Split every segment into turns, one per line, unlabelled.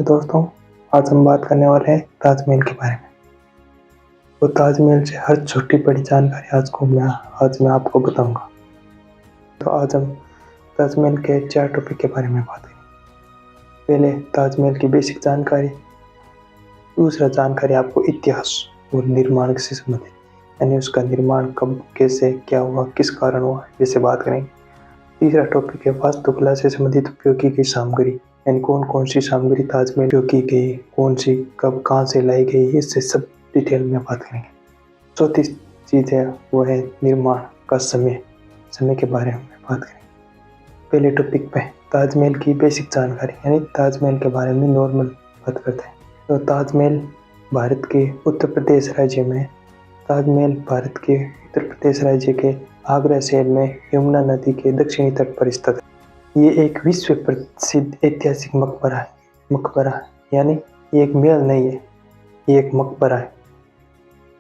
तो दोस्तों, आज हम बात करने वाले हैं ताजमहल के बारे में। तो ताजमहल से हर छोटी बड़ी जानकारी आज मैं आपको बताऊंगा। तो आज हम ताजमहल के 4 टॉपिक के बारे में बात करेंगे। पहले ताजमहल की बेसिक जानकारी, दूसरा जानकारी आपको इतिहास और निर्माण से संबंधित, यानी उसका निर्माण कब, कैसे, क्या हुआ, किस कारण हुआ, जैसे बात करेंगे। तीसरा टॉपिक है वास्तुकला से संबंधित उपयोगी की सामग्री, यानी कौन कौन सी सामग्री ताजमहल उपयोग की गई, कौन सी कब कहाँ से लाई गई, इससे सब डिटेल में बात करेंगे। चौथी चीज़ है वो है निर्माण का समय के बारे में बात करेंगे। पहले टॉपिक पे ताजमहल की बेसिक जानकारी, यानी ताजमहल के बारे में नॉर्मल बात करते हैं। तो ताजमहल भारत के उत्तर प्रदेश राज्य में, ताजमहल भारत के उत्तर प्रदेश राज्य के आगरा शहर में यमुना नदी के दक्षिणी तट पर स्थित है। ये एक विश्व प्रसिद्ध ऐतिहासिक मकबरा यानी ये एक महल नहीं है, ये एक मकबरा है।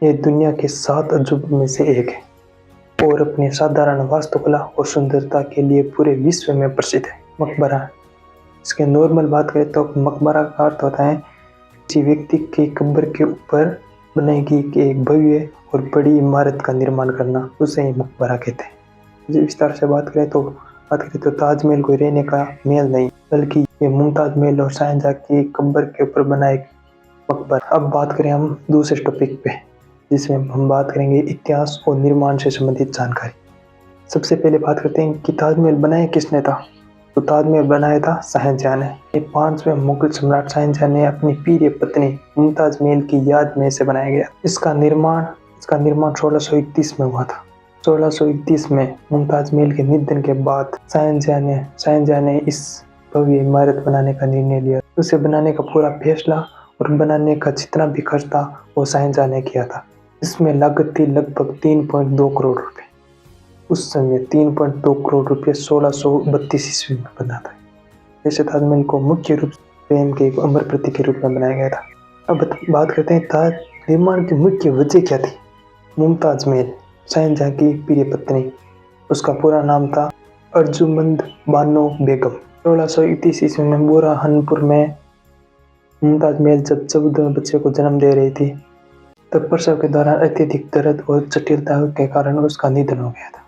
ये दुनिया के 7 अजूबों में से एक है और अपने साधारण वास्तुकला और सुंदरता के लिए पूरे विश्व में प्रसिद्ध है। मकबरा, इसके नॉर्मल बात करें तो मकबरा का अर्थ होता है किसी व्यक्ति के कब्र के ऊपर बनाई गई एक भव्य और बड़ी इमारत का निर्माण करना, उसे ही मकबरा कहते हैं। विस्तार से बात करें तो ताजमहल कोई रहने का महल नहीं, बल्कि ये मुमताज महल और शाहजहां की कब्र के ऊपर बना एक मकबरा। अब बात करें हम दूसरे टॉपिक पे, जिसमें हम बात करेंगे इतिहास और निर्माण से संबंधित जानकारी। सबसे पहले बात करते हैं कि ताजमहल बनाया किसने था। तो ताजमहल बनाया था शाहजहां ने। ये 5वें मुगल सम्राट शाहजहां ने अपनी प्रिय पत्नी मुमताज महल की याद में से बनाया गया। इसका निर्माण 1631 में हुआ था। 1631 में मुमताज महल के निधन के बाद शाहजहां ने इस भव्य इमारत बनाने का निर्णय लिया। उसे बनाने का पूरा फैसला और बनाने का जितना भी खर्च था वो शाहजहां ने किया था। इसमें लागत थी लगभग 3.2 करोड़ रुपए। उस समय 3.2 करोड़ रुपए 1632 ईस्वी में बना था। ऐसे ताजमहल को मुख्य रूप से प्रेम के एक अमर प्रतीक के रूप में बनाया गया था। अब बात करते हैं ताज निर्माण की मुख्य वजह क्या थी। मुमताज महल शाहजहां की प्रिय पत्नी, उसका पूरा नाम था अर्जुमंद बानो बेगम। 1631 ईस्वी में बुरहानपुर में मुमताज महल जब 14वें बच्चे को जन्म दे रही थी, तब प्रसव के दौरान अत्यधिक दर्द और जटिलता के कारण उसका निधन हो गया था।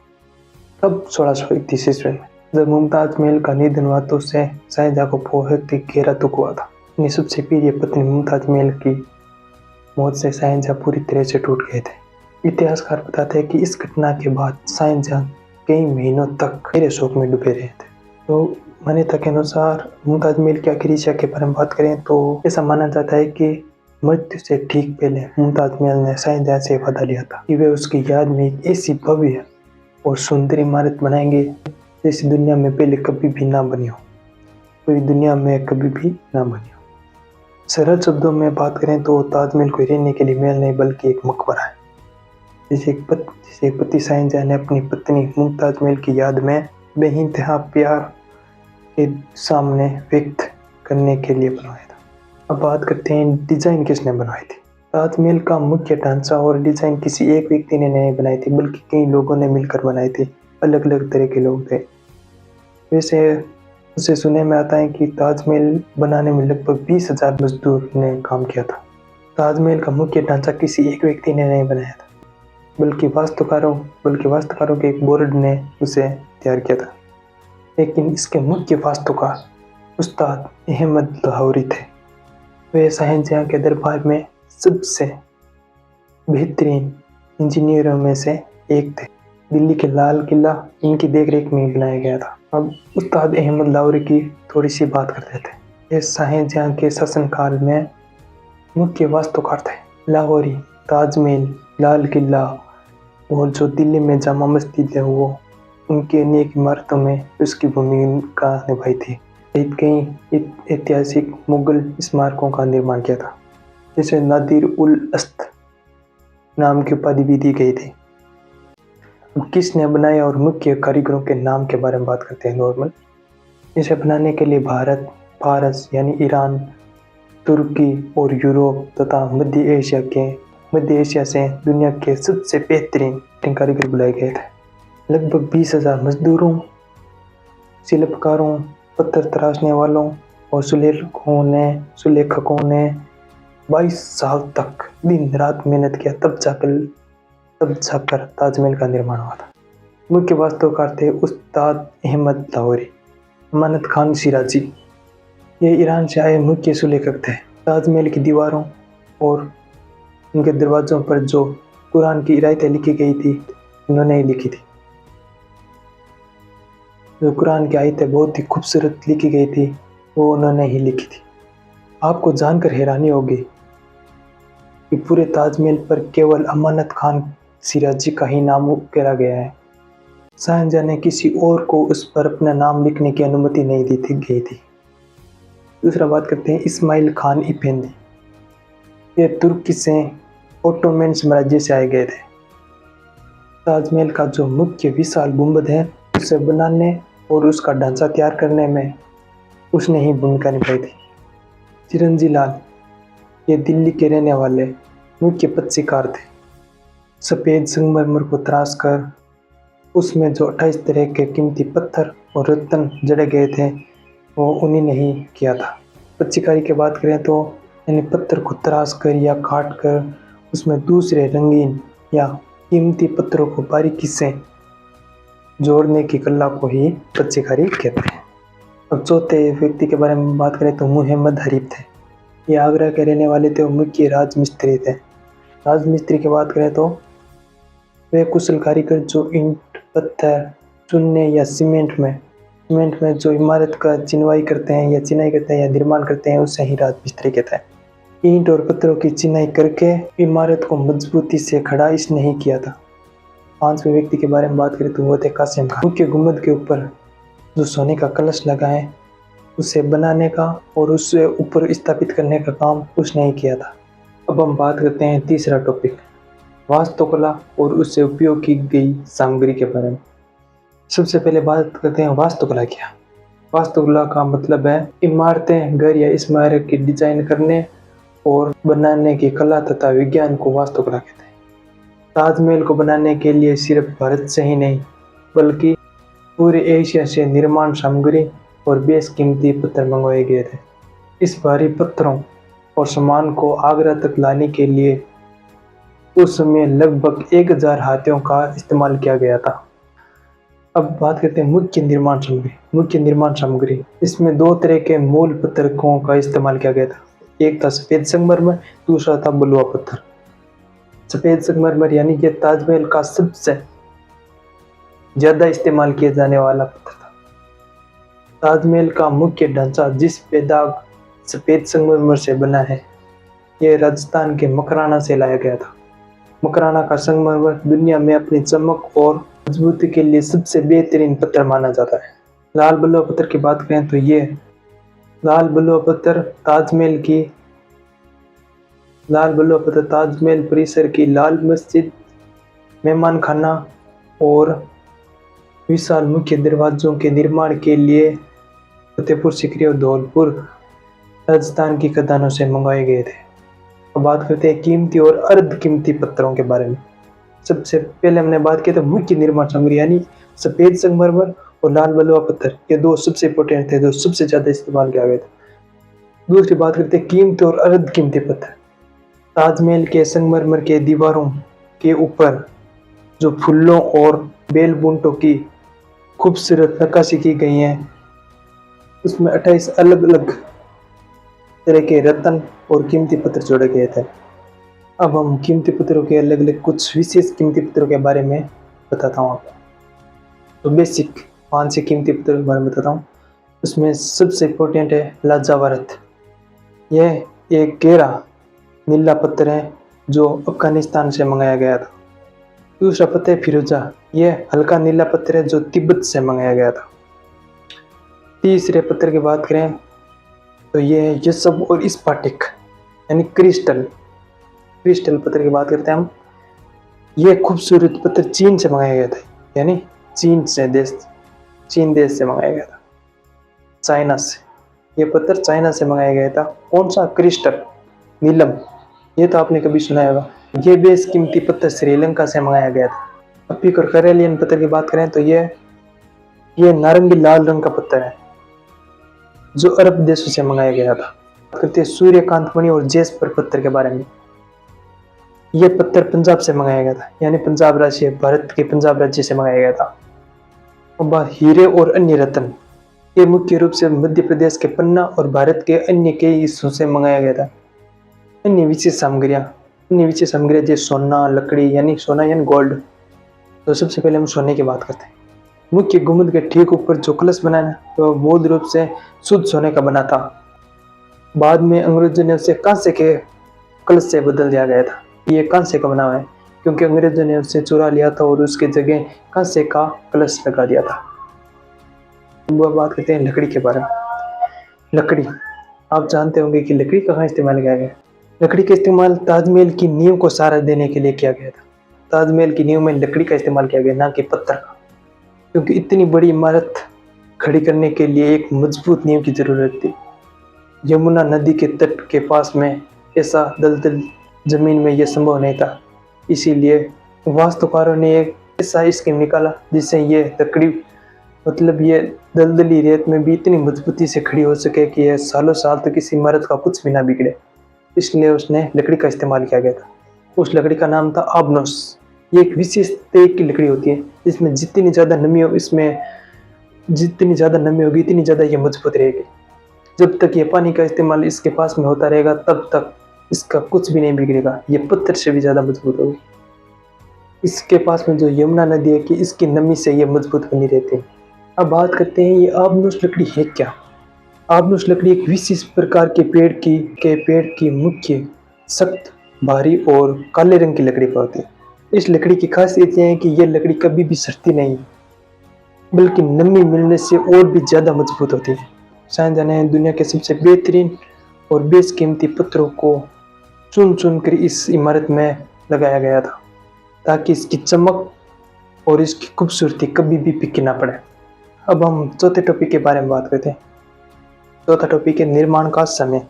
तब 1631 ईस्वी में जब मुमताज महल का निधन हुआ तो उससे शाहजहां को बहुत ही गहरा दुख हुआ था। अपनी सबसे प्रिय पत्नी मुमताज महल की मौत से शाहजहां पूरी तरह से टूट गए थे। इतिहासकार बताते हैं कि इस घटना के बाद शाहजहां कई महीनों तक गहरे शोक में डूबे रहे थे। तो मान्यता के अनुसार मुमताज महल की आखिरी इच्छा के बारे में बात करें तो ऐसा माना जाता है कि मृत्यु से ठीक पहले मुमताज महल ने शाहजहां से वादा लिया था कि वे उसकी याद में एक ऐसी भव्य और सुंदर इमारत बनाएंगे जैसी दुनिया में पहले कभी भी ना बनी हो, पूरी दुनिया में कभी भी ना बनी हो। सरल शब्दों में बात करें तो ताजमहल कोई रहने के लिए महल नहीं बल्कि एक मकबरा है, जिसे एक पति शाहजहां ने अपनी पत्नी मुमताज महल की याद में बेइंतहा प्यार के सामने व्यक्त करने के लिए बनवाया था। अब बात करते हैं डिजाइन किसने बनवाई थी। ताजमहल का मुख्य ढांचा और डिजाइन किसी एक व्यक्ति ने नहीं बनाई थी, बल्कि कई लोगों ने मिलकर बनाई थी। अलग अलग तरह के लोग थे। वैसे उसे सुनने में आता है कि ताजमहल बनाने में लगभग 20,000 मजदूर ने काम किया था। ताजमहल का मुख्य ढांचा किसी एक व्यक्ति ने नहीं बनाया था, बल्कि वास्तुकारों के एक बोर्ड ने उसे तैयार किया था। लेकिन इसके मुख्य वास्तुकार उस्ताद अहमद लाहौरी थे। वे शाहजहां के दरबार में सबसे बेहतरीन इंजीनियरों में से एक थे। दिल्ली के लाल किला इनकी देखरेख में बनाया गया था। अब उस्ताद अहमद लाहौरी की थोड़ी सी बात करते थे। ये शाहजहां के शासनकाल में मुख्य वास्तुकार थे। लाहौरी ताजमहल, लाल किला और जो दिल्ली में जामा मस्जिद है वो उनकी अनेक इमारतों में उसकी भूमिका निभाई थी। कई ऐतिहासिक मुगल स्मारकों का निर्माण किया था, जिसे नादिर उल अस्त नाम की उपाधि भी दी गई थी। किसने बनाया और मुख्य कारीगरों के नाम के बारे में बात करते हैं। नॉर्मल इसे बनाने के लिए भारत, फारस यानी ईरान, तुर्की और यूरोप तथा मध्य एशिया से दुनिया के सबसे बेहतरीन कारीगर बुलाए गए थे। लगभग 20,000 मजदूरों, शिल्पकारों, पत्थर तराशने वालों और सुलेखकों ने 22 साल तक दिन रात मेहनत किया, तब जाकर ताजमहल का निर्माण हुआ था। मुख्य वास्तुकार थे उस्ताद अहमद लाहौरी, अमानत खान शिराजी। ये ईरान से आए मुख्य सुलेखक थे। ताजमहल की दीवारों और उनके दरवाजों पर जो कुरान की आयतें लिखी गई थी, उन्होंने ही लिखी थी। जो कुरान की आयतें बहुत ही खूबसूरत लिखी गई थी, वो उन्होंने ही लिखी थी। आपको जानकर हैरानी होगी कि पूरे ताजमहल पर केवल अमानत खान सिराजी का ही नाम उकेरा गया है। शाहजहां ने किसी और को उस पर अपना नाम लिखने की अनुमति नहीं दी गई थी। दूसरा बात करते हैं इस्माइल खान इफेंदी। ये तुर्की से ओटोमन साम्राज्य से आए गए थे। ताजमहल का जो मुख्य विशाल गुंबद है, उसे बनाने और उसका ढांचा तैयार करने में उसने ही भूमिका निभाई थी। चिरंजी लाल, ये दिल्ली के रहने वाले मुख्य पत्सीकार थे। सफ़ेद संगमरमर को तराश कर उसमें जो 28 तरह के कीमती पत्थर और रत्न जड़े गए थे, वो उन्हीं ने ही किया था। पत्सीकारी की बात करें तो यानी पत्थर को तराश कर या काट कर उसमें दूसरे रंगीन या कीमती पत्थरों को बारीकी से जोड़ने की कला को ही पत्सीकारी कहते हैं। अब चौथे व्यक्ति के बारे में बात करें तो मोहम्मद हरीफ थे। ये आगरा के रहने वाले थे और मुख्य राजमिस्त्री थे। राजमिस्त्री की बात करें तो वे कुशल कारीगर जो ईंट, पत्थर, चूने या सीमेंट में जो इमारत का चिनाई करते हैं या निर्माण करते हैं, उसे ही राजमिस्त्री कहते हैं। ईंट और पत्थरों की चिनाई करके इमारत को मजबूती से खड़ा इसने ही किया था। पांचवें व्यक्ति के बारे में बात करें तो वो थे कासिम खान। मुख्य गुंबद के ऊपर जो सोने का कलश लगा है, उसे बनाने का और उससे ऊपर स्थापित करने का काम उसने ही किया था। अब हम बात करते हैं तीसरा टॉपिक, वास्तुकला और उससे उपयोग की गई सामग्री के बारे में। सबसे पहले बात करते हैं वास्तुकला क्या। वास्तुकला का मतलब है इमारतें, घर या स्मारक की डिजाइन करने और बनाने की कला तथा विज्ञान को वास्तुकला कहते हैं। ताजमहल को बनाने के लिए सिर्फ भारत से ही नहीं बल्कि पूरे एशिया से निर्माण सामग्री और बेस कीमती पत्थर मंगवाए गए थे। इस भारी पत्थरों और सामान को आगरा तक लाने के लिए उस समय लगभग 1000 हाथियों का इस्तेमाल किया गया था। अब बात करते हैं मुख्य निर्माण सामग्री। इसमें 2 तरह के मूल पत्थरों का इस्तेमाल किया गया था। एक था सफ़ेद संगमरमर, दूसरा था बलुआ पत्थर। सफ़ेद संगमरमर यानी कि ताजमहल का सबसे ज़्यादा इस्तेमाल किया जाने वाला पत्थर था। ताजमहल का मुख्य ढांचा जिस बेदाग सफ़ेद संगमरमर से बना है, यह राजस्थान के मकराना से लाया गया था। मकराना का संगमरमर दुनिया में अपनी चमक और मजबूती के लिए सबसे बेहतरीन पत्थर माना जाता है। लाल बलुआ पत्थर की बात करें तो ये लाल बलुआ पत्थर ताजमहल परिसर की लाल मस्जिद, मेहमान खाना और विशाल मुख्य दरवाजों के निर्माण के लिए फतेहपुर सीकरी और धौलपुर राजस्थान की खदानों से मंगवाए गए थे। अब बात करते हैं कीमती और अर्ध कीमती पत्थरों के बारे में। सबसे पहले हमने बात की तो मुख्य निर्माण सामग्री यानी सफ़ेद संगमरमर और लाल बलुआ पत्थर, ये 2 सबसे इंपॉर्टेंट थे, जो सबसे ज़्यादा इस्तेमाल किया गया था। दूसरी बात करते हैं कीमती और अर्ध कीमती पत्थर। ताजमहल के संगमरमर के दीवारों के ऊपर जो फूलों और बेल बूंटों की खूबसूरत नक्काशी की गई है, उसमें 28 अलग अलग तरह के रत्न और कीमती पत्थर जोड़े गए थे। अब हम कीमती पत्थरों के अलग अलग कुछ विशेष कीमती पत्थरों के बारे में बताता हूँ आपको। तो बेसिक 5 से कीमती पत्थरों के बारे में बताता हूँ। उसमें सबसे इम्पोर्टेंट है लाजावरत। यह एक गहरा नीला पत्थर है जो अफगानिस्तान से मंगाया गया था। दूसरा पत्थर फिरोजा, यह हल्का नीला पत्थर है जो तिब्बत से मंगाया गया था। तीसरे पत्थर की बात करें तो ये है यशब और स्फटिक यानी क्रिस्टल पत्थर की बात करते हैं हम। ये खूबसूरत पत्थर चीन से मंगाया गया था, यानी चीन देश से मंगाया गया था, चाइना से। ये पत्थर चाइना से मंगाया गया था। कौन सा? क्रिस्टल, नीलम, ये तो आपने कभी सुना होगा। ये बेस कीमती पत्थर श्रीलंका से मंगाया गया था। अपिक और करेलियन पत्थर की बात करें तो ये नारंगी लाल रंग का पत्थर है। जो अरब देशों से मंगाया गया था। बात करते हैं सूर्यकांत मणि और जेस्पर पत्थर के बारे में। यह पत्थर पंजाब से मंगाया गया था, यानी पंजाब राज्य, भारत के पंजाब राज्य से मंगाया गया था। अब बात हीरे और अन्य रत्न, ये मुख्य रूप से मध्य प्रदेश के पन्ना और भारत के अन्य कई हिस्सों से मंगाया गया था। अन्य विशेष सामग्रियां जैसे सोना, लकड़ी यानी सोना यानी गोल्ड। तो सबसे पहले हम सोने की बात करते हैं। मुख्य गुंबद के ठीक ऊपर जो कलश बनाया तो मूल रूप से शुद्ध सोने का बना था। बाद में अंग्रेजों ने उसे कांसे के कलश से बदल दिया गया था। ये कांसे का बना हुआ है क्योंकि अंग्रेजों ने उसे चुरा लिया था और उसकी जगह कांसे का कलश लगा दिया था। बात करते हैं लकड़ी के बारे में। लकड़ी, आप जानते होंगे कि लकड़ी का कहाँ इस्तेमाल किया गया। लकड़ी का इस्तेमाल ताजमहल की नींव को सहारा देने के लिए किया गया था। ताजमहल की नींव में लकड़ी का इस्तेमाल किया गया, ना कि पत्थर का, क्योंकि इतनी बड़ी इमारत खड़ी करने के लिए एक मजबूत नींव की जरूरत थी। यमुना नदी के तट के पास में ऐसा दलदल जमीन में यह संभव नहीं था, इसीलिए वास्तुकारों ने एक ऐसा स्कीम निकाला जिससे ये लकड़ी मतलब ये दलदली रेत में भी इतनी मजबूती से खड़ी हो सके कि यह सालों साल तक इस इमारत का कुछ भी ना बिगड़े। इसलिए उसने लकड़ी का इस्तेमाल किया गया था। उस लकड़ी का नाम था आबनोस। ये एक विशेष तरह की लकड़ी होती है, इसमें जितनी ज़्यादा नमी होगी इतनी ज़्यादा ये मजबूत रहेगी। जब तक ये पानी का इस्तेमाल इसके पास में होता रहेगा तब तक इसका कुछ भी नहीं बिगड़ेगा, ये पत्थर से भी ज़्यादा मजबूत होगी। इसके पास में जो यमुना नदी है कि इसकी नमी से ये मजबूत बनी रहती है। अब बात करते हैं ये आबनूस लकड़ी है क्या। आबनूस लकड़ी एक विशेष प्रकार के पेड़ की मुख्य सख्त, भारी और काले रंग की लकड़ी पर होती है। इस लकड़ी की खासियत यह है कि यह लकड़ी कभी भी सड़ती नहीं, बल्कि नमी मिलने से और भी ज़्यादा मजबूत होती है। साइंसदान ने दुनिया के सबसे बेहतरीन और बेशकीमती पत्थरों को चुन कर इस इमारत में लगाया गया था ताकि इसकी चमक और इसकी खूबसूरती कभी भी फीकी ना पड़े। अब हम चौथे टॉपिक के बारे में बात करते हैं। चौथा टॉपिक है निर्माण का समय,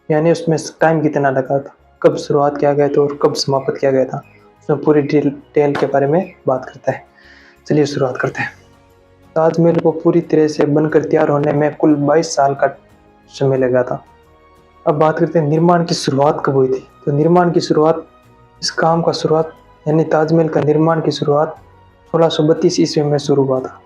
यानी उसमें टाइम कितना लगा था, कब शुरुआत किया गया था और कब समाप्त किया गया था। उसमें पूरी डिटेल के बारे में बात करता है। चलिए शुरुआत करते हैं। ताजमहल को पूरी तरह से बनकर तैयार होने में कुल 22 साल का समय लगा था। अब बात करते हैं निर्माण की शुरुआत कब हुई थी। तो निर्माण की शुरुआत, इस काम का शुरुआत यानी ताजमहल का निर्माण की शुरुआत 1632 ईस्वी में शुरू हुआ था।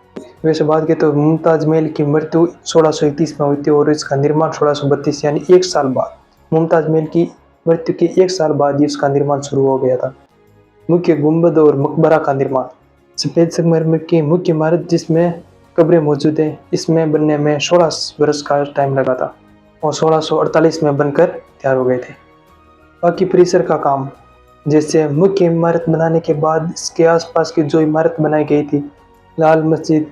वैसे बात करें तो मुमताज महल की मृत्यु 1631 में हुई थी और इसका निर्माण 1632 यानी एक साल बाद, मुमताज महल की मृत्यु के एक साल बाद ही इसका निर्माण शुरू हो गया था। मुख्य गुंबद और मकबरा का निर्माण, सफेद संगमरमर की मुख्य इमारत जिसमें कब्रें मौजूद हैं, इसमें बनने में 16 वर्ष का टाइम लगा था और 1648 में बनकर तैयार हो गए थे। बाकी परिसर का काम, जैसे मुख्य इमारत बनाने के बाद इसके आसपास की जो इमारत बनाई गई थी, लाल मस्जिद,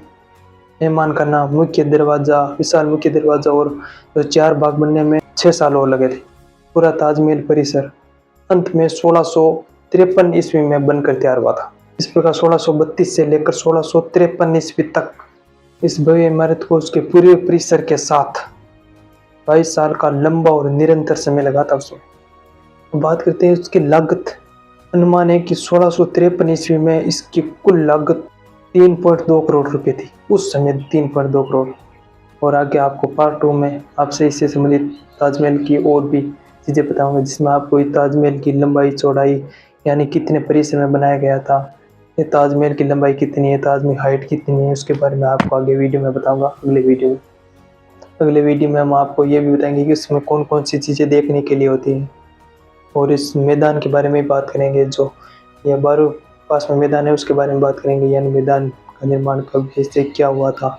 मेहमान खाना, मुख्य दरवाज़ा, विशाल मुख्य दरवाज़ा और जो 4 बाग बनने में 6 साल और लगे थे। पूरा ताजमहल परिसर अंत में 1653 ईस्वी में बनकर तैयार हुआ था। इस प्रकार 1632 से लेकर 1653 ईस्वी तक इस भव्य इमारत को उसके पूरे परिसर के साथ 22 साल का लंबा और निरंतर समय लगा था उसमें। बात करते हैं उसकी लागत। अनुमान है कि 1653 ईस्वी में इसकी कुल लागत 3.2 करोड़ रुपए थी, उस समय 3.2 करोड़। और आगे आपको पार्ट 2 में आपसे इससे संबंधित ताजमहल की और भी चीज़ें बताऊंगा, जिसमें आपको ताजमहल की लंबाई चौड़ाई यानी कितने परिसर में बनाया गया था, ये ताजमहल की लंबाई कितनी है, ताजमहल हाइट कितनी है, उसके बारे में आपको आगे वीडियो में बताऊंगा। अगले वीडियो में हम आपको ये भी बताएंगे कि इसमें कौन कौन सी चीज़ें देखने के लिए होती हैं और इस मैदान के बारे में बात करेंगे। जो ये बारू पास में मैदान है उसके बारे में बात करेंगे, यानी मैदान का निर्माण कब कैसे क्या हुआ था।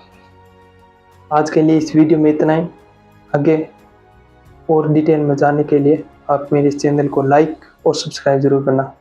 आज के लिए इस वीडियो में इतना ही। आगे और डिटेल में जानने के लिए आप मेरे इस चैनल को लाइक और सब्सक्राइब जरूर करना।